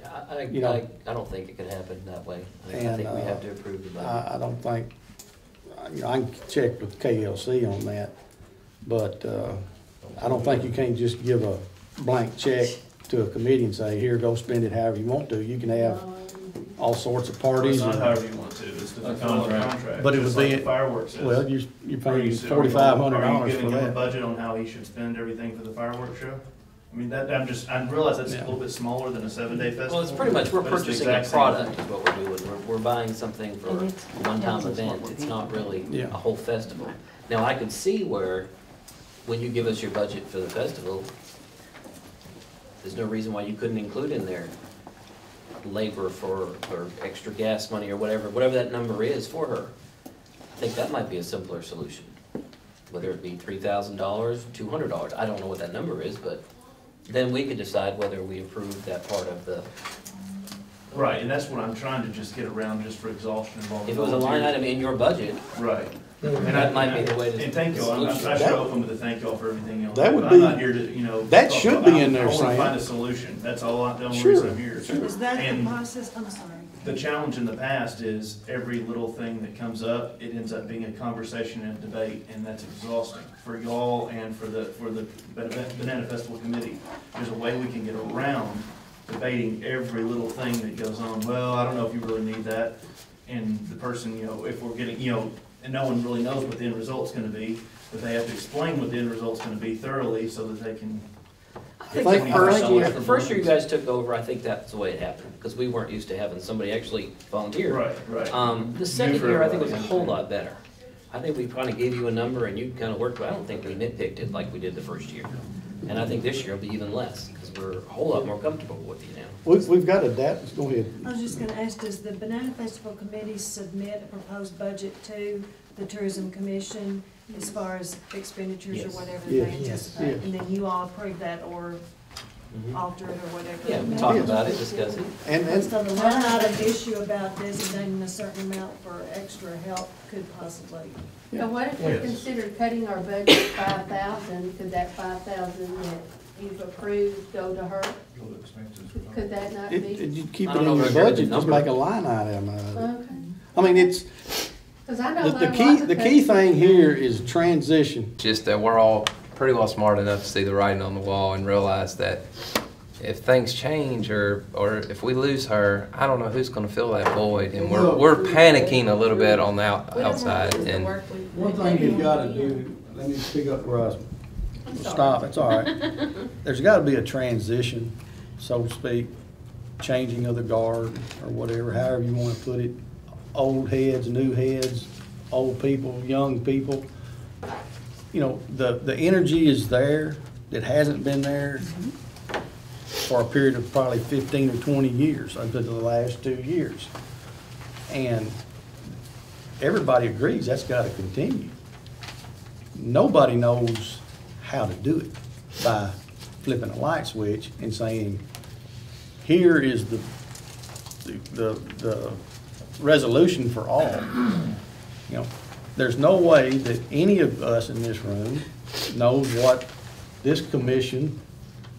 Yeah,
You know-
I don't think it could happen that way. I
And,
think we have to approve the budget.
I don't think, I can check with KLC on that, but, I don't think you can't just give a blank check to a committee and say, here, go spend it however you want to. You can have all sorts of
Well,
parties.
it's not
and-
however you want to, it's the contract.
But it
just
would be-
like the fireworks is.
Well, you're
Are
paying
you
$4,500
Are you
for
giving him a
that.
budget on how he should spend everything for the fireworks show? I mean, I realize that's a
Yeah.
little bit smaller than a 7-day festival.
Well, it's pretty much, we're
but it's the
purchasing a
exact same
product
thing.
is what we're doing. We're buying something for
And
a
it's-
one-time
that's
event.
what
It's not really
Yeah.
a whole festival. Now, I could see where, when you give us your budget for the festival, there's no reason why you couldn't include in there labor or extra gas money or whatever that number is for her. I think that might be a simpler solution. whether it be $3,000, $200, I don't know what that number is, but then we could decide whether we approve that part of the,
Right, and that's what I'm trying to just get around, just for exhaustion involved.
if it was a line item in your budget,
Right.
that might be the way to.
And thank y'all, I should open with a thank y'all for everything else.
That would
I'm
be-
not here to,
that
talk
should
about-
be in there,
I wanna
Sam.
find a solution, that's all, the only
Sure,
reason I'm here.
Is that the
And
process? I'm sorry.
the challenge in the past is every little thing that comes up, it ends up being a conversation and a debate, and that's exhausting for y'all and for the Banana Festival Committee. There's a way we can get around debating every little thing that goes on. Well, I don't know if you really need that. And the person, if we're getting, and no one really knows what the end result's gonna be, but they have to explain what the end result's gonna be thoroughly so that they can.
I think the first year you guys took over, I think that's the way it happened, because we weren't used to having somebody actually volunteer.
Right.
The second year, I think it was a whole lot better. I think we kind of gave you a number and you kind of worked, but I don't think we nitpicked it like we did the first year. And I think this year will be even less, because we're a whole lot more comfortable with you now.
We've got a data, go ahead.
I was just gonna ask, does the Banana Festival Committee submit a proposed budget to the Tourism Commission as far as expenditures or
Yes.
whatever
Yes.
they anticipate?
Yes.
And then you all approve that or alter it or whatever?
Yeah, we talk about it, discuss it.
And
So the line item issue about designating a certain amount for extra help could possibly.
So what if we
Yes.
considered cutting our budget 5,000, could that 5,000 that you've approved go to her? Could that not be?
you keep
I
it
don't
in
know
your
if I got a
budget, just
number.
make a line item out of it.
Okay,
I mean, it's,
because I know
the
there are
key,
lots of
the key
places-
thing here is transition.
Just that we're all pretty well smart enough to see the writing on the wall and realize that if things change or if we lose her, I don't know who's gonna fill that void. And we're panicking a little bit on the outside. And
One thing you've gotta do, let me pick up where I was, stop, it's all right. There's gotta be a transition, so to speak, changing of the guard or whatever, however you wanna put it. Old heads, new heads, old people, young people. The energy is there that hasn't been there for a period of probably 15 or 20 years, until the last 2 years. And everybody agrees that's gotta continue. Nobody knows how to do it by flipping a light switch and saying, here is the resolution for all. There's no way that any of us in this room knows what this commission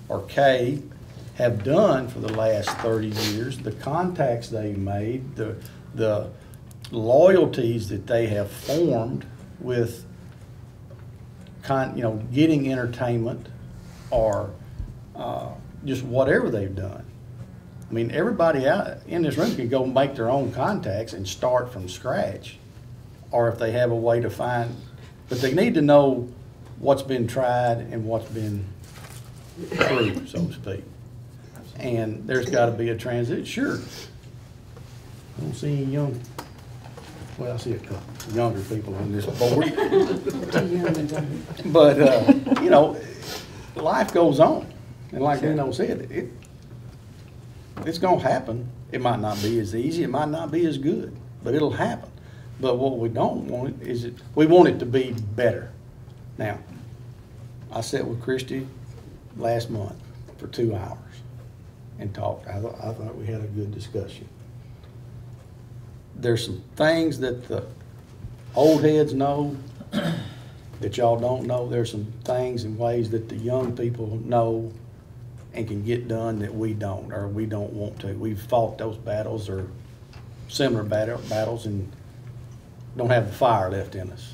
or Kay have done for the last 30 years, the contacts they've made, the loyalties that they have formed with getting entertainment or just whatever they've done. I mean, everybody out in this room can go make their own contacts and start from scratch, or if they have a way to find, but they need to know what's been tried and what's been proved, so to speak. And there's got to be a transition. Sure, I don't see any well, I see a couple younger people on this board. But, life goes on. And like Dino said, it's going to happen. It might not be as easy, it might not be as good, but it'll happen. But what we don't want is we want it to be better. Now, I sat with Christie last month for 2 hours and talked. I thought we had a good discussion. There's some things that the old heads know that y'all don't know. There's some things and ways that the young people know and can get done that we don't, or we don't want to. We've fought those battles or similar battles and don't have the fire left in us.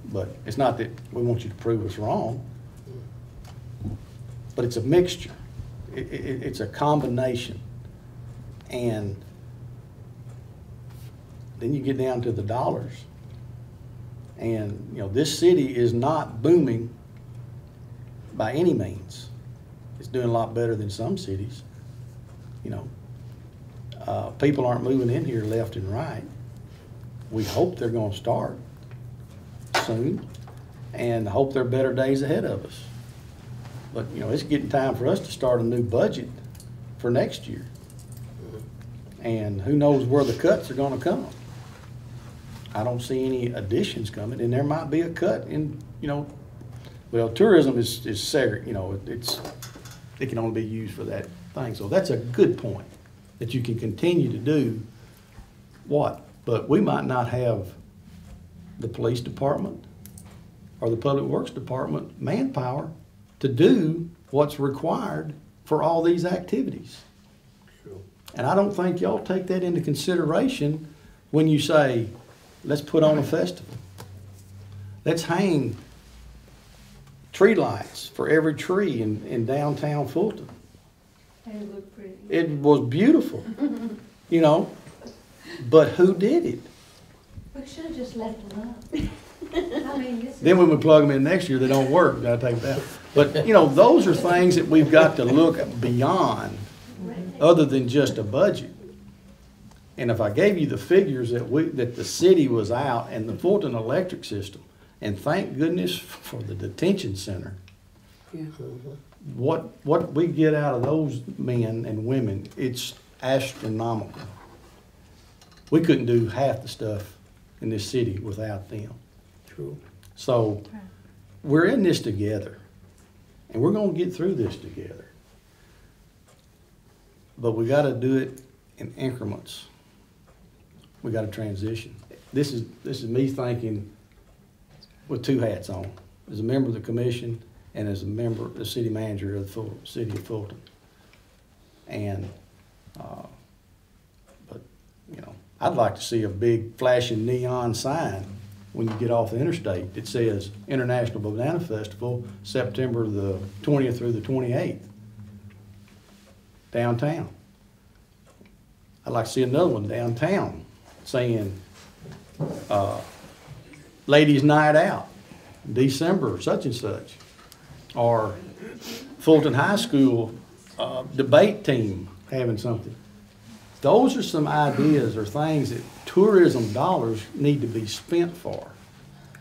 But it's not that we want you to prove us wrong, but it's a mixture. It's a combination. And then you get down to the dollars. And, this city is not booming by any means. It's doing a lot better than some cities. People aren't moving in here left and right. We hope they're going to start soon, and hope there are better days ahead of us. But, it's getting time for us to start a new budget for next year. And who knows where the cuts are going to come. I don't see any additions coming, and there might be a cut in, you know, well, tourism is segregated, you know, it can only be used for that thing. So that's a good point, that you can continue to do what? But we might not have the police department or the public works department manpower to do what's required for all these activities.
Sure.
And I don't think y'all take that into consideration when you say, let's put on a festival. Let's hang tree lights for every tree in downtown Fulton.
They look pretty.
It was beautiful, you know, but who did it?
We should have just left them up. I mean, this is.
Then when we plug them in next year, they don't work, gotta take that. But, you know, those are things that we've got to look beyond, other than just a budget. And if I gave you the figures that the city was out and the Fulton electric system, and thank goodness for the detention center,
Yeah.
what we get out of those men and women, it's astronomical. We couldn't do half the stuff in this city without them.
True.
So we're in this together, and we're gonna get through this together. But we gotta do it in increments. We gotta transition. This is me thinking with two hats on, as a member of the commission and as a member, the city manager of the city of Fulton. And, but, you know, I'd like to see a big flashing neon sign when you get off the interstate that says International Banana Festival, September the 20th through the 28th, downtown. I'd like to see another one downtown saying, Ladies' Night Out, December such and such, or Fulton High School debate team having something. Those are some ideas or things that tourism dollars need to be spent for.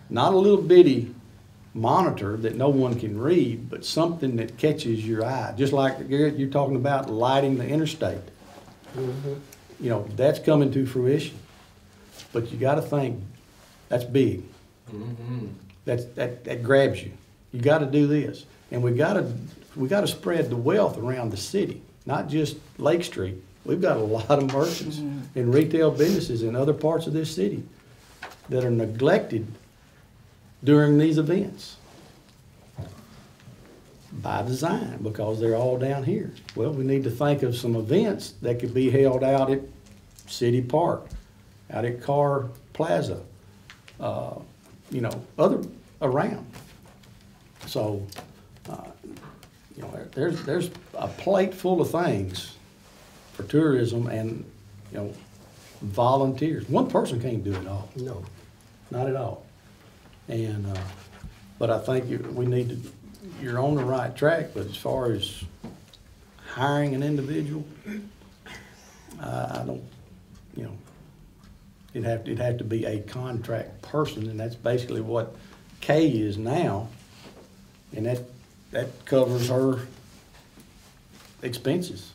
Not a little bitty monitor that no one can read, but something that catches your eye. Just like, Garrett, you're talking about lighting the interstate.
Mm-hmm.
You know, that's coming to fruition. But you gotta think, that's big.
Mm-hmm.
That grabs you. You gotta do this. And we gotta spread the wealth around the city, not just Lake Street. We've got a lot of merchants and retail businesses in other parts of this city that are neglected during these events. By design, because they're all down here. Well, we need to think of some events that could be held out at City Park, out at Carr Plaza, you know, other around. So, you know, there's a plate full of things for tourism and, you know, volunteers. One person can't do it all.
No.
Not at all. And, but I think we need to, you're on the right track, but as far as hiring an individual, I don't, you know, it'd have to be a contract person, and that's basically what Kay is now, and that covers her expenses.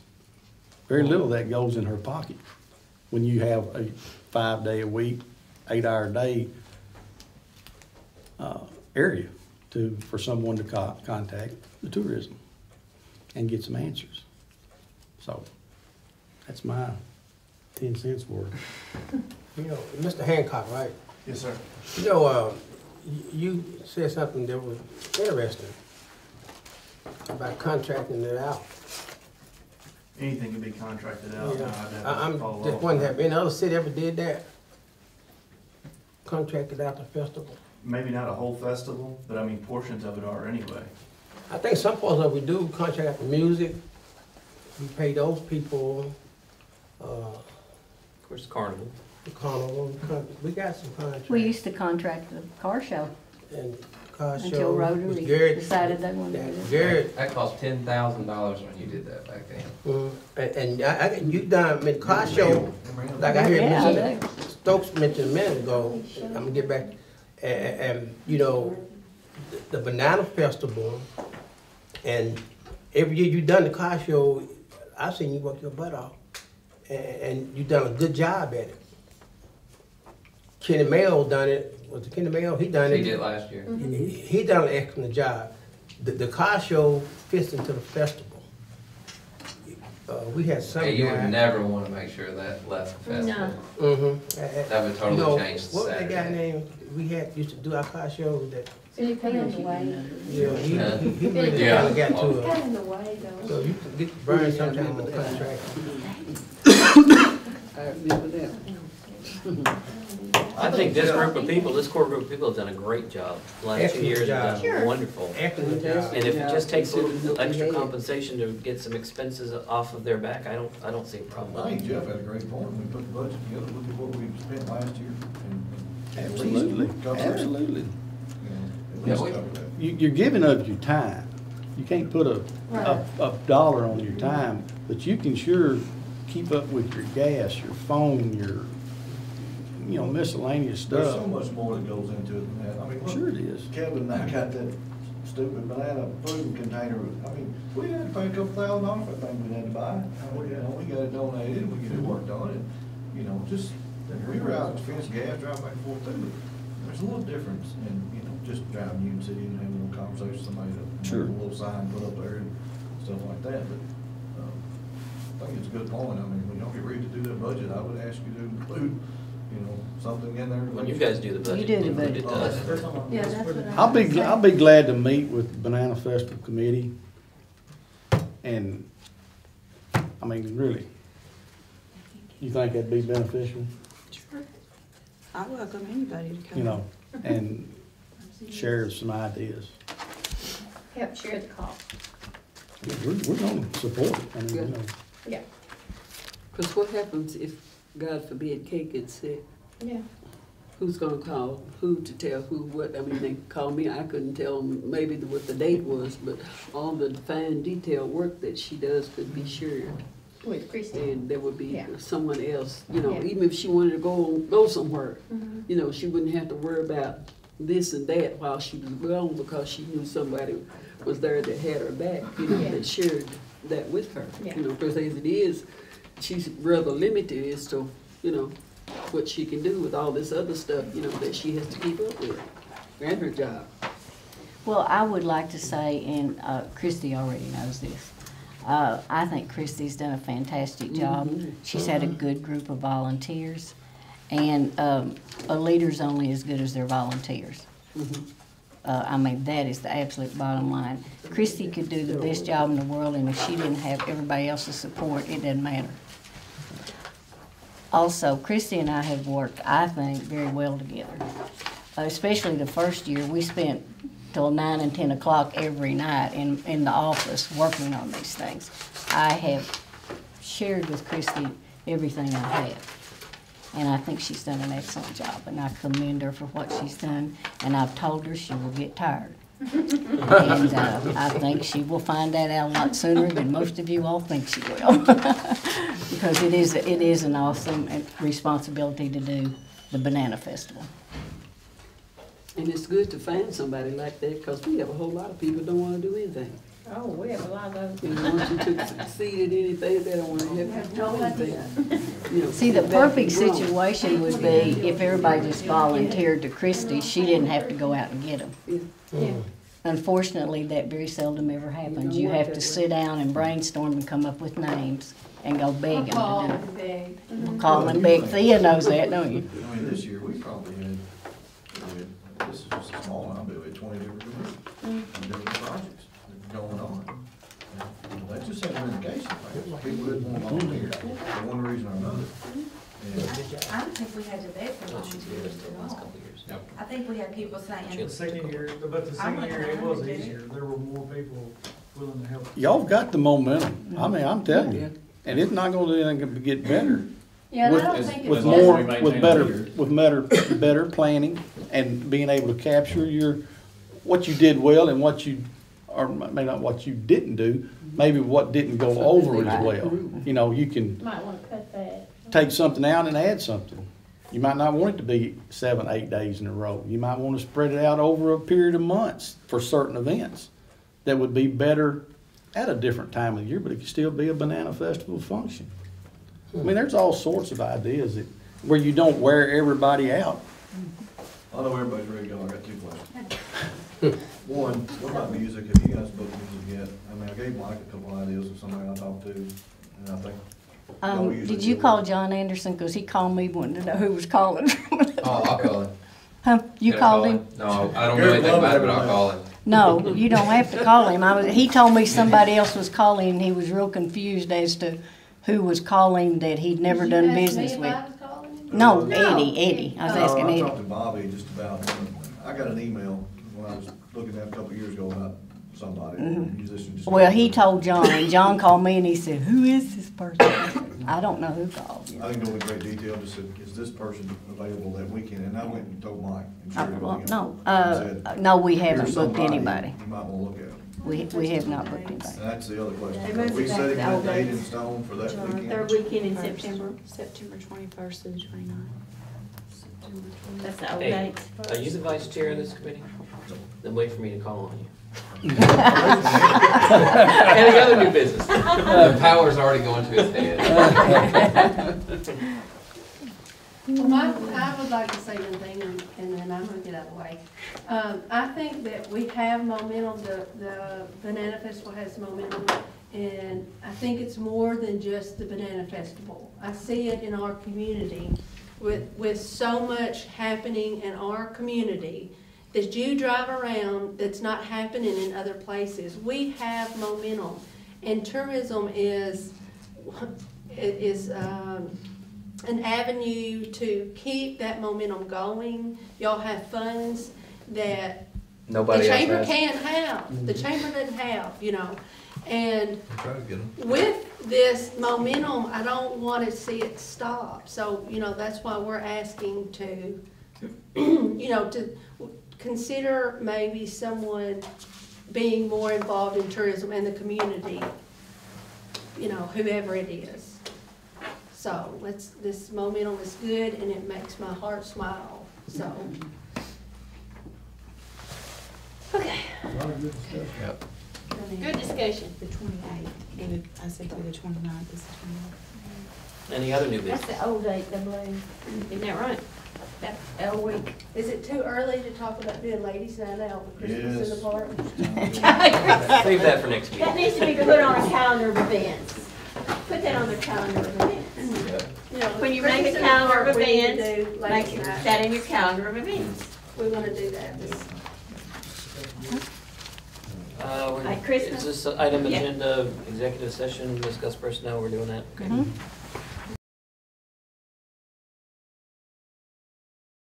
Very little of that goes in her pocket when you have a 5-day-a-week, 8-hour-a-day area for someone to contact the tourism and get some answers. So that's my 10 cents worth.
You know, Mr. Hancock, right?
Yes, sir.
You know, you said something that was interesting about contracting it out.
Anything can be contracted out.
Yeah. I'm just wondering, have any other city ever did that? Contracted out the festival?
Maybe not a whole festival, but I mean, portions of it are anyway.
I think some parts of it we do contract out the music. We pay those people,
Of course, Carnival.
the carnival. We got some contracts.
We used to contract the car show
And car show.
until Rotary
Garrett,
decided they wanted to do it.
Garrett,
That cost $10,000 when you did that back then.
and you done, I mean, car show, like I heard
Yeah, I
Mr.
do.
Stokes mentioned a minute ago, I'm gonna get back, and you know, the Banana Festival, and every year you done the car show, I've seen you work your butt off, and you done a good job at it. Kenny Mayo done it, was it Kenny Mayo? He done it.
He did last year.
He done an excellent job. The car show fits into the festival. We had some.
Hey, you would never want to make sure that left the festival.
No.
That would totally change the
What was that guy
Saturday.
named, we had, used to do our car show that,
It's kind of in the way.
yeah, he really
Yeah.
kinda got
It's
to
kind
it.
of in the way though.
So you can get burned sometime on the contract.
I remember that.
I think this group of people, this core group of people have done a great job. The last 2
Excellent
years have
job.
done wonderful.
Excellent job.
And if it just takes a little extra compensation to get some expenses off of their back, I don't see a problem.
I think Jeff had a great point. We put the budget together, look at what we spent last year. and at least
Absolutely,
cover that.
absolutely.
You know,
Yeah,
at least cover that.
You're giving of your time. You can't put a dollar on your time, but you can sure keep up with your gas, your phone, your, miscellaneous
There's so
stuff.
much more that goes into it than that. I mean, look,
Sure it is.
Kevin and I got that stupid banana food container. I mean, we had to pay a couple $1,000 for that thing we had to buy. We got it donated, we get it worked on it. Just, we were out to fence gas, driving back and forth through it. There's a little difference in, just driving Union City and having a little conversation with somebody,
Sure.
a little sign put up there and stuff like that. But, I think it's a good point. I mean, when y'all get ready to do that budget, I would ask you to include, something in there.
When you guys do the budget.
You do the
include it to us.
Yeah, that's what I.
I'll be glad to meet with the Banana Festival Committee. And, I mean, really, you think that'd be beneficial,
Sure. I welcome anybody to come.
and share some ideas?
Help share the cost.
We're gonna support it. I mean,
Yeah,
Because what happens if, God forbid, Kate gets sick?
yeah.
Who's gonna call, who to tell who what? I mean, they call me, I couldn't tell them maybe what the date was, but all the fine detail work that she does could be shared.
With Christie.
And there would be
Yeah.
someone else,
Yeah.
even if she wanted to go somewhere,
Mhm.
she wouldn't have to worry about this and that while she was gone because she knew somebody was there that had her back,
Yeah.
that shared that with her.
Yeah.
Because as it is, she's rather limited as to, what she can do with all this other stuff, that she has to keep up with, and her job.
Well, I would like to say, and Christie already knows this, I think Christie's done a fantastic job.
Mhm.
She's had a good group of volunteers, and a leader's only as good as their volunteers.
Mhm.
I mean, that is the absolute bottom line. Christie could do the best job in the world, and if she didn't have everybody else's support, it doesn't matter. Also, Christie and I have worked, I think, very well together. Especially the first year, we spent till 9 and 10 o'clock every night in the office working on these things. I have shared with Christie everything I have. And I think she's done an excellent job, and I commend her for what she's done, and I've told her she will get tired. And I think she will find that out a lot sooner than most of you all think she will. Because it is an awesome responsibility to do the Banana Festival.
And it's good to find somebody like that, because we have a whole lot of people don't want to do anything.
Oh, we have a lot of those.
And once you took succeed at anything, they don't want to have to do anything.
See, the perfect situation would be if everybody just volunteered to Christie, she didn't have to go out and get them.
Yeah.
Unfortunately, that very seldom ever happens. You have to sit down and brainstorm and come up with names and go beg them
Call
to do
and beg.
Call and beg. Thea knows that, don't you?
I mean, this year, we probably had, this is just a small one, but we had 20 different groups and different projects going on. And that's just an indication, right? People that want to volunteer for one reason or another. And
I don't think we had to beg for volunteers at all. I think we had people saying.
The second year, it was easier. There were more people willing to help.
Y'all got the momentum. I mean, I'm telling you. And it's not gonna do anything but get better.
Yeah, and
With-
I don't think
With
it's
more,
just,
with better planning and being able to capture what you did well and what you, or maybe not what you didn't do, maybe what didn't go over as well. You can
Might wanna cut that.
take something out and add something. You might not want it to be 7, 8 days in a row. You might want to spread it out over a period of months for certain events that would be better at a different time of the year, but it could still be a Banana Festival function. I mean, there's all sorts of ideas where you don't wear everybody out.
I know everybody's ready to go, I got 2 questions. One, what about music, have you guys booked music yet? I mean, I gave Mike a couple ideas of somebody I talked to, and I think. y'all usually
Did you
do
call
it.
John Anderson? Cause he called me wanting to know who was calling.
Oh, I'll call him.
Huh? You called him?
No, I don't know anything about it, but I'll call him.
No, you don't have to call him. He told me somebody else was calling, and he was real confused as to who was calling that he'd never
Did you
done
ask me
business
if
with.
I was calling him?
No,
No.
Eddie. I was asking
I
Eddie.
talked to Bobby just about, I got an email when I was looking at it a couple of years ago about somebody, a musician. just-
Well, he told John, and John called me and he said, "Who is this person?" I don't know who called you.
I didn't go into great detail, just said, is this person available that weekend? And I went and told Mike. And shared it with him.
No, we haven't
Here's
booked
somebody
anybody.
You might wanna look at.
We have not booked anybody.
And that's the other
They
question.
moved
Are we
it back
setting
to
that
old
date in
dates.
stone for that weekend?
Third weekend in September.
September 21st through the 29th.
That's the old
Hey,
dates.
are you the vice chair of this committee? Then wait for me to call on you. Any other new business?
The power's already going to his head.
Well, I would like to say one thing, and then I'm gonna get out of the way. I think that we have momentum, the Banana Festival has momentum, and I think it's more than just the Banana Festival. I see it in our community, with so much happening in our community, that you drive around that's not happening in other places. We have momentum, and tourism is an avenue to keep that momentum going. Y'all have funds that the
Nobody else
chamber
has.
can't have, the chamber doesn't have, you know. And
Try to get 'em.
with this momentum, I don't want to see it stop. So, you know, that's why we're asking to, you know, to consider maybe someone being more involved in tourism and the community, you know, whoever it is. So this momentum is good and it makes my heart smile, so. Okay.
Yep.
Good discussion.
The 28th, and I said through the 29th is the 29th.
Any other new
That's
business?
the old date, I believe. Isn't that right? That old week.
Is it too early to talk about doing ladies' night out with Christmas in the park?
Save that for next
That
meeting.
needs to be put on a calendar of events. Put that on the calendar of events.
You know,
When you make a
Christmas in the
calendar of
park, we need to
events,
do
make
ladies' night.
that in your calendar of events.
We wanna do that this.
Like Christmas?
Is this item
Yeah.
agenda, executive session, discuss personnel, we're doing that? Okay.